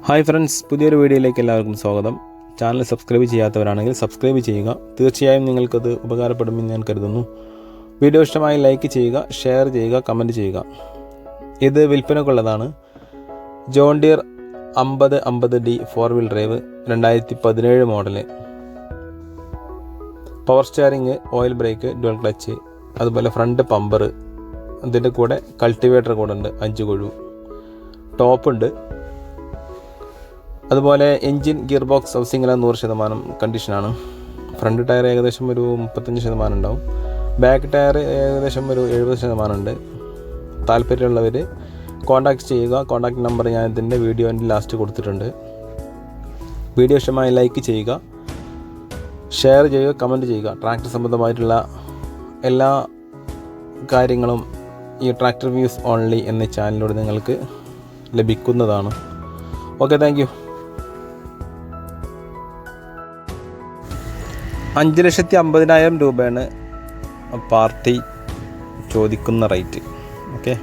Hi friends, പുതിയൊരു വീഡിയോയിലേക്ക് എല്ലാവർക്കും സ്വാഗതം. ചാനൽ സബ്സ്ക്രൈബ് ചെയ്യാത്തവരാണെങ്കിൽ സബ്സ്ക്രൈബ് ചെയ്യുക. തീർച്ചയായും നിങ്ങൾക്കത് ഉപകാരപ്പെടുമെന്ന് ഞാൻ കരുതുന്നു. വീഡിയോ ഇഷ്ടമായി ലൈക്ക് ചെയ്യുക, ഷെയർ ചെയ്യുക, കമൻറ്റ് ചെയ്യുക. ഇത് വിൽപ്പനക്കുള്ളതാണ്. JohnDeere 5050D 4-wheel drive 2017 model. Power steering, oil break, dual clutch, അതുപോലെ ഫ്രണ്ട് പമ്പർ, അതിൻ്റെ കൂടെ കൾട്ടിവേറ്റർ കൂടെ ഉണ്ട്, 5 കൊഴു, ടോപ്പ് ഉണ്ട്. അതുപോലെ എൻജിൻ, ഗിയർ ബോക്സ്, ഹൗസിംഗെല്ലാം 100% കണ്ടീഷനാണ്. ഫ്രണ്ട് ടയർ ഏകദേശം ഒരു 35% ഉണ്ടാവും. ബാക്ക് ടയർ ഏകദേശം ഒരു 70% ഉണ്ട്. താല്പര്യമുള്ളവർ കോൺടാക്റ്റ് ചെയ്യുക. കോൺടാക്റ്റ് നമ്പർ ഞാൻ ഇതിൻ്റെ വീഡിയോൻ്റെ ലാസ്റ്റ് കൊടുത്തിട്ടുണ്ട്. വീഡിയോ ഇഷ്ടമായി ലൈക്ക് ചെയ്യുക, ഷെയർ ചെയ്യുക, കമൻറ്റ് ചെയ്യുക. ട്രാക്ടർ സംബന്ധമായിട്ടുള്ള എല്ലാ കാര്യങ്ങളും ഈ ട്രാക്ടർ വ്യൂസ് ഓൺലി എന്ന ചാനലിലൂടെ നിങ്ങൾക്ക് ലഭിക്കുന്നതാണ്. Okay, thank you. 5,50,000 രൂപയാണ് പാർട്ടി ചോദിക്കുന്ന റേറ്റ്. ഓക്കെ.